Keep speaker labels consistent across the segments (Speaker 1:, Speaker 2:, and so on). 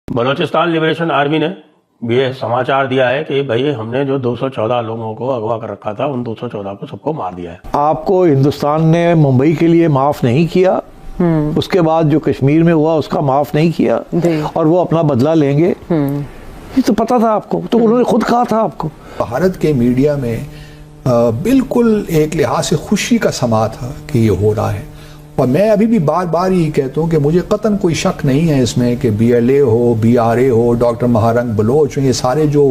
Speaker 1: Balochistan liberation army ने ये समाचार दिया है कि भाई हमने जो 214 लोगों को अगवा कर रखा था उन 214 को सबको मार दिया है।
Speaker 2: आपको हिंदुस्तान ने मुंबई के लिए माफ नहीं किया, उसके बाद जो कश्मीर में हुआ उसका माफ नहीं किया और वो अपना बदला लेंगे। ये तो पता था आपको, तो उन्होंने खुद कहा था आपको।
Speaker 3: भारत के मीडिया में बिल्कुल एक लिहाज से खुशी का समा था कि ये हो रहा है, और मैं अभी भी बार बार यही कहता हूँ कि मुझे कतन कोई शक नहीं है इसमें कि BLA हो, BRA हो, डॉक्टर महारंग बलोच, ये सारे जो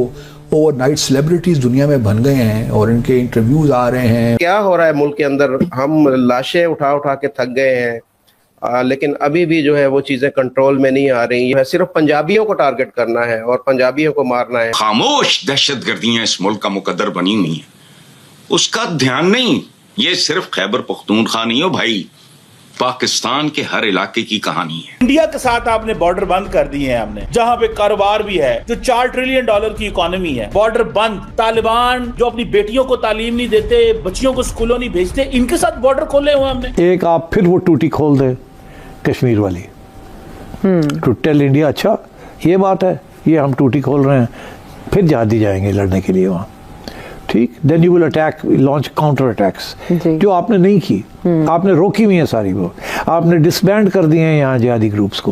Speaker 3: ओवरनाइट सेलिब्रिटीज दुनिया में बन गए हैं और इनके इंटरव्यूज आ रहे हैं।
Speaker 4: क्या हो रहा है मुल्क के अंदर, हम लाशें उठा उठा के थक गए हैं, लेकिन अभी भी जो है वो चीजें कंट्रोल में नहीं आ रही है। सिर्फ पंजाबियों को टारगेट करना है और पंजाबियों को मारना है।
Speaker 5: खामोश दहशतगर्दियां इस मुल्क का मुकद्दर बनी हुई है, उसका ध्यान नहीं। ये सिर्फ खैबर पख्तूनख्वा नहीं हो भाई, पाकिस्तान के हर इलाके की कहानी है।
Speaker 6: इंडिया के साथ आपने बॉर्डर बंद कर दिए हैं, हमने जहां पे कारोबार भी है, जो $4 ट्रिलियन की इकोनॉमी है, बॉर्डर बंद। तालिबान जो अपनी बेटियों को तालीम नहीं देते, बच्चियों को स्कूलों नहीं भेजते, इनके साथ बॉर्डर खोले हुए हमने।
Speaker 2: एक आप फिर वो टूटी खोल दे कश्मीर वाली, टू टेल इंडिया अच्छा ये बात है, ये हम टूटी खोल रहे हैं, फिर जहादी जाएंगे लड़ने के लिए वहाँ, ठीक। Then you will attack, launch counter attacks, जो आपने नहीं की। आपने रोकी हुई है सारी, वो आपने डिसबैंड कर दिए हैं यहाँ जिहादी ग्रुप्स को।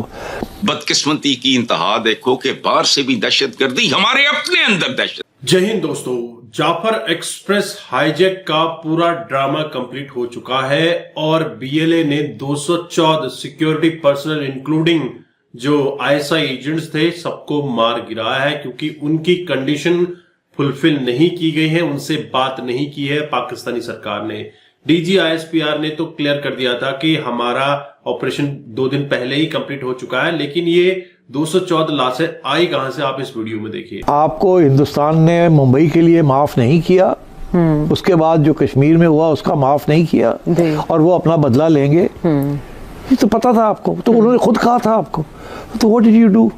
Speaker 5: बदकिस्मती की इंतहा देखो कि बाहर से भी दहशतगर्दी, हमारे अपने अंदर दहशत।
Speaker 7: जय हिंद दोस्तों, जाफर एक्सप्रेस हाईजैक का पूरा ड्रामा कंप्लीट हो चुका है और BLA ने 214 सिक्योरिटी पर्सनल इंक्लूडिंग जो ISI एजेंट्स थे सबको मार गिराया है, क्योंकि उनकी कंडीशन फुलफिल नहीं की गई है, उनसे बात नहीं की है पाकिस्तानी सरकार ने। DG ISPR ने तो क्लियर कर दिया था कि हमारा ऑपरेशन 2 दिन पहले ही कंप्लीट हो चुका है, लेकिन ये 214 लाशें आई कहां से, आप इस वीडियो में देखिए।
Speaker 2: आपको हिंदुस्तान ने मुंबई के लिए माफ नहीं किया, उसके बाद जो कश्मीर में हुआ उसका माफ नहीं किया और वो अपना बदला लेंगे। ये तो पता था आपको, तो उन्होंने खुद कहा था आपको, तो व्हाट डिड यू डू?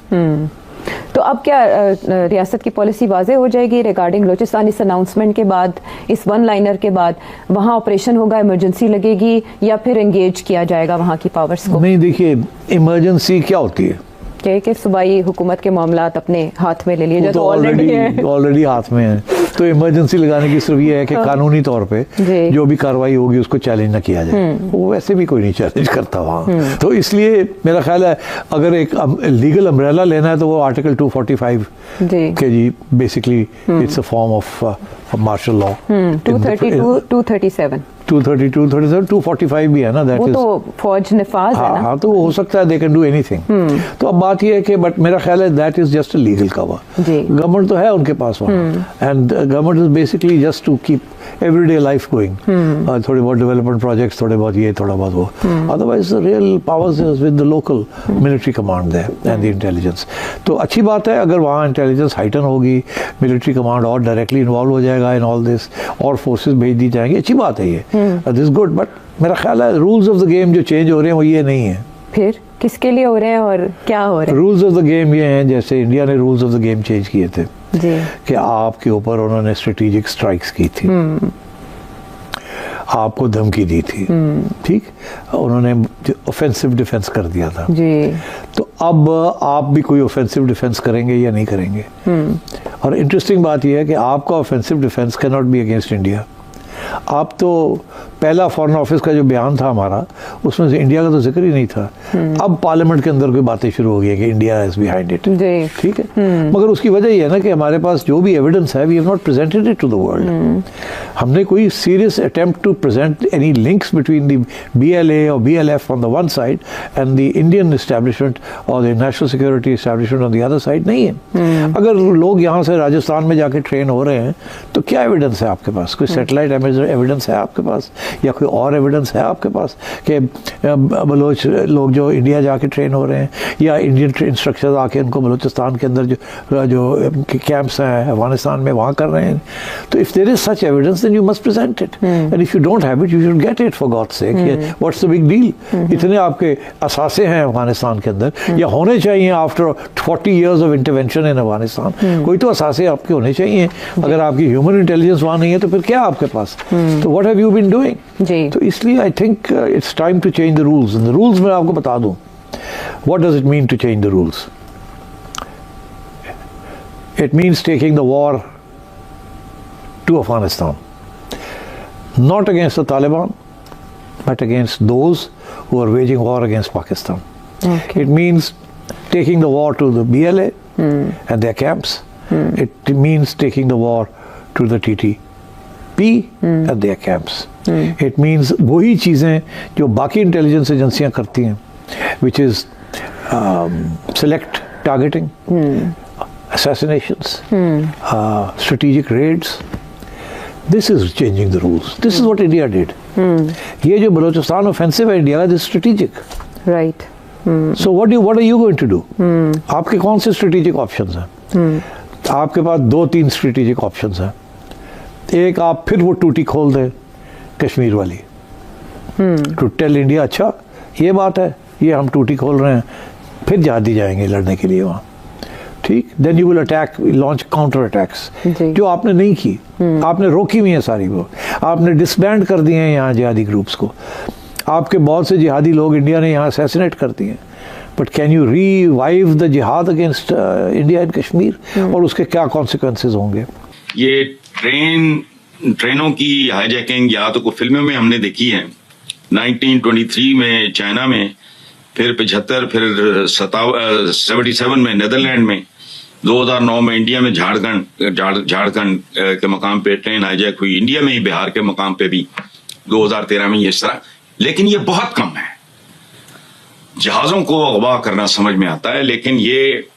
Speaker 8: तो अब क्या रियासत की पॉलिसी वाज़ेह हो जाएगी रिगार्डिंग बलूचिस्तान? इस अनाउंसमेंट के बाद, इस वन लाइनर के बाद वहाँ ऑपरेशन होगा, इमरजेंसी लगेगी या फिर एंगेज किया जाएगा वहाँ की पावर्स को?
Speaker 2: नहीं, देखिए इमरजेंसी क्या होती है
Speaker 8: कि सूबाई हुकूमत के मामलात अपने हाथ में ले लिए, जो तो
Speaker 2: ऑलरेडी हाथ में है। तो इमरजेंसी लगाने की सिर्फ ये है कि कानूनी तौर पे जो भी कार्रवाई होगी उसको चैलेंज ना किया जाए। वो वैसे भी कोई नहीं चैलेंज करता वहाँ, तो इसलिए मेरा ख्याल है अगर एक लीगल अम्ब्रेला लेना है तो वो आर्टिकल 245 के जी basically it's a form of martial law.
Speaker 8: 232,
Speaker 2: 245 भी है ना, दैट इज
Speaker 8: तो फौज निफाज है ना।
Speaker 2: हाँ, तो वो हो सकता है, दे कैन डू एनीथिंग। तो अब बात ये है कि बट मेरा ख्याल है that is just a legal cover. Government तो है उनके पास वहाँ, and government is basically just to keep everyday life going. थोड़े बहुत डेवलपमेंट प्रोजेक्ट्स, थोड़े बहुत ये, थोड़ा बहुत वो, otherwise the real powers is with the local military command there and the intelligence. तो अच्छी बात है अगर वहाँ इंटेलिजेंस हाइटन होगी, मिलिट्री कमांड और डायरेक्टली इन्वॉल्व हो जाएगा इन ऑल दिस, और फोर्सेस भेज दी जाएंगी, अच्छी बात है ये, दिस गुड। बट मेरा ख्याल है रूल्स ऑफ द गेम जो चेंज हो रहे हैं वो ये नहीं है।
Speaker 8: फिर किसके लिए हो रहे हैं और क्या हो रहा है?
Speaker 2: रूल्स ऑफ द गेम ये हैं, जैसे इंडिया ने rules of the game change किए थे कि आपके ऊपर उन्होंने स्ट्रेटेजिक स्ट्राइक्स की थी, आपको धमकी दी थी, ठीक, उन्होंने ऑफेंसिव डिफेंस कर दिया था जी। तो अब आप भी कोई ऑफेंसिव डिफेंस करेंगे या नहीं करेंगे? और इंटरेस्टिंग बात यह है कि आपका offensive defence can not be against India. आप तो पहला फॉरेन ऑफिस का जो बयान था हमारा, उसमें से इंडिया का तो जिक्र ही नहीं था। अब पार्लियामेंट के अंदर कोई बातें शुरू हो गई है कि इंडिया इज बिहाइंड इट, ठीक है। मगर उसकी वजह ये है ना कि हमारे पास जो भी एविडेंस है, we have not presented it to the world. हमने कोई serious attempt to present any links between the BLA और BLF on the one side and the Indian establishment और the national security establishment on the other side नहीं है। अगर लोग यहाँ से राजस्थान में जाके ट्रेन हो रहे हैं तो क्या एविडेंस है आपके पास? कोई सैटेलाइट एविडेंस है आपके पास, या कोई और एविडेंस है आपके पास कि बलोच लोग जो इंडिया जाके ट्रेन हो रहे हैं, या इंडियन इंस्ट्रक्टर्स आके उनको बलूचिस्तान के अंदर जो कैंप्स हैं अफगानिस्तान में वहाँ कर रहे हैं? तो if there is such evidence then you must present it, and if you don't have it you should get it for God's sake. What's the big deal? इतने आपके असासे हैं अफगानिस्तान के अंदर, या होने चाहिए आफ्टर 40 years ऑफ इंटरवेंशन इन अफगानिस्तान, कोई तो असासे आपके होने चाहिए। अगर आपकी ह्यूमन इंटेलिजेंस वहाँ नहीं है तो फिर क्या आपके पास? तो what have you been doing? तो इसलिए I think it's time to change the rules. And the rules मैं आपको बता दूं, what does it mean to change the rules? It means taking the war to Afghanistan. Not against the Taliban, but against those who are waging war against Pakistan.
Speaker 8: Okay.
Speaker 2: It means taking the war to the BLA and their camps. It means taking the war to the TTP and their camps. It means वही चीज़ें जो बाकी intelligence एजेंसियां करती हैं, which is select targeting, assassinations, strategic raids. This is changing the rules. This is what India did. ये जो Balochistan offensive है इंडिया का, this is strategic.
Speaker 8: Right.
Speaker 2: So what are you going to do? आपके कौन से strategic options हैं? आपके पास 2-3 strategic options हैं. एक, आप फिर वो टूटी खोल दें कश्मीर वाली, टू टेल इंडिया अच्छा ये बात है, ये हम टूटी खोल रहे हैं, फिर जहादी जाएंगे लड़ने के लिए वहाँ, ठीक. Then you will attack, launch counter attacks, जो आपने नहीं की. आपने रोकी हुई है सारी, वो आपने डिसबैंड कर दिए हैं यहाँ जिहादी ग्रुप्स को. आपके बहुत से जिहादी लोग इंडिया ने यहाँ असैसिनेट कर दिए हैं. But can you revive the जिहाद अगेंस्ट इंडिया इन कश्मीर, और उसके क्या कॉन्सिक्वेंसेज होंगे?
Speaker 5: ये ट्रेनों की हाईजैकिंग या तो कुछ फिल्मों में हमने देखी है. 1923 में चाइना में, फिर 75, फिर 77 में नेदरलैंड में, 2009 में इंडिया में झारखंड के मकाम पे ट्रेन हाईजैक हुई. इंडिया में ही बिहार के मकाम पे भी 2013 में इस तरह. लेकिन ये बहुत कम है. जहाजों को अगवा करना समझ में आता है, लेकिन ये,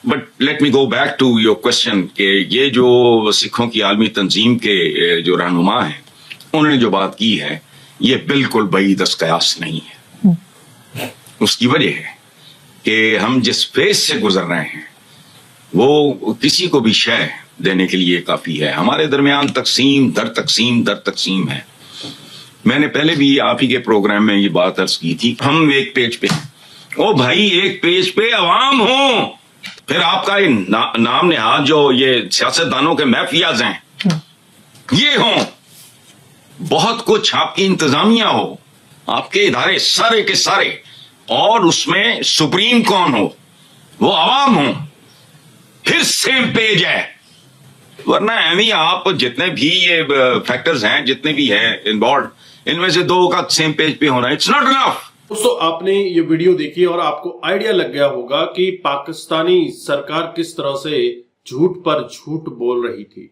Speaker 5: but let me go back to your question कि ये जो सिखों की आलमी तंजीम के जो रहनुमा हैं, उन्होंने जो बात की है ये बिल्कुल बई दस कयास नहीं है. उसकी वजह है कि हम जिस फेज से गुजर रहे हैं वो किसी को भी शय देने के लिए काफी है. हमारे दरमियान तकसीम दर तकसीम है. मैंने पहले भी आप ही के प्रोग्राम में ये बात अर्ज की थी. हम एक पेज पे, ओ भाई एक पेज पे अवाम हो, फिर आपका नाम नेहाद जो ये सियासतदानों के माफियाज हैं ये हो, बहुत कुछ आपकी इंतजामिया हो, आपके इदारे सारे के सारे, और उसमें सुप्रीम कौन हो, वो अवाम हो, फिर सेम पेज है. वरना एवी आप जितने भी ये फैक्टर्स हैं, जितने भी हैं इन्वॉल्व, इनमें से 2 का सेम पेज पे होना, इट्स नॉट इनफ.
Speaker 7: दोस्तों, आपने ये वीडियो देखी और आपको आइडिया लग गया होगा कि पाकिस्तानी सरकार किस तरह से झूठ पर झूठ बोल रही थी.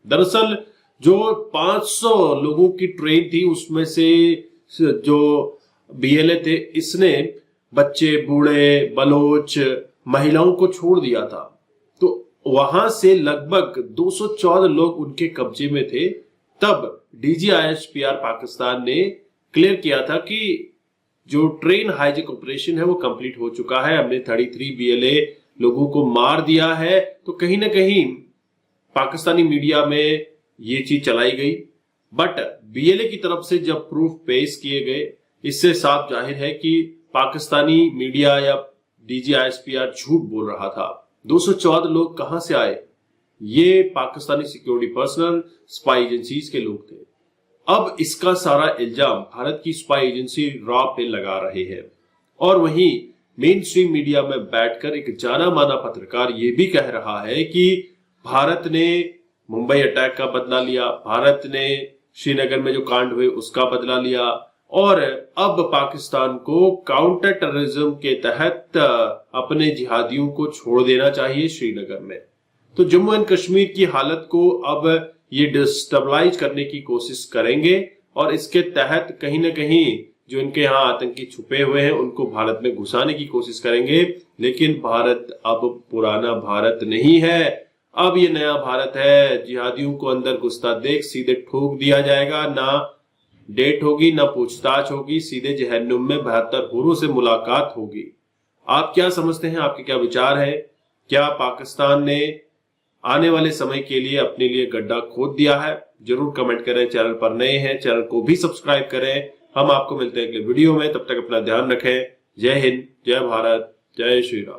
Speaker 7: दरअसल जो 500 लोगों की ट्रेन थी, उसमें से जो BLA थे, इसने बच्चे, बूढ़े, बलोच, महिलाओं को छोड़ दिया था. तो वहां से लगभग 214 लोग उनके कब्जे में थे. तब DGISPR पाकिस्तान ने क्लियर किया था कि जो ट्रेन हाईजैक ऑपरेशन है वो कंप्लीट हो चुका है, हमने 33 BLA लोगों को मार दिया है. तो कहीं ना कहीं पाकिस्तानी मीडिया में ये चीज चलाई गई, बट BLA की तरफ से जब प्रूफ पेश किए गए, इससे साफ जाहिर है कि पाकिस्तानी मीडिया या DGISPR झूठ बोल रहा था. 214 लोग कहां से आए? ये Pakistani security personal, spy agencies के लोग थे. अब इसका सारा इल्जाम भारत की स्पाई एजेंसी रॉ पे लगा रहे हैं. और वहीं मेन स्ट्रीम मीडिया में बैठकर एक जाना माना पत्रकार ये भी कह रहा है कि भारत ने मुंबई अटैक का बदला लिया, भारत ने श्रीनगर में जो कांड हुए उसका बदला लिया, और अब पाकिस्तान को काउंटर टेररिज्म के तहत अपने जिहादियों को छोड़ देना चाहिए श्रीनगर में. तो जम्मू एंड कश्मीर की हालत को अब ये डिस्टेबलाइज करने की कोशिश करेंगे, और इसके तहत कहीं ना कहीं जो इनके यहाँ आतंकी छुपे हुए हैं उनको भारत में घुसाने की कोशिश करेंगे. लेकिन भारत अब पुराना भारत नहीं है, अब ये नया भारत है. जिहादियों को अंदर घुसता देख सीधे ठोक दिया जाएगा, ना डेट होगी ना पूछताछ होगी, सीधे जहन्नुम में 72 हुरों से मुलाकात होगी. आप क्या समझते हैं, आपके क्या विचार है? क्या पाकिस्तान ने आने वाले समय के लिए अपने लिए गड्ढा खोद दिया है? जरूर कमेंट करें. चैनल पर नए हैं, चैनल को भी सब्सक्राइब करें. हम आपको मिलते हैं अगले वीडियो में. तब तक अपना ध्यान रखें. जय हिंद, जय भारत, जय श्री राम.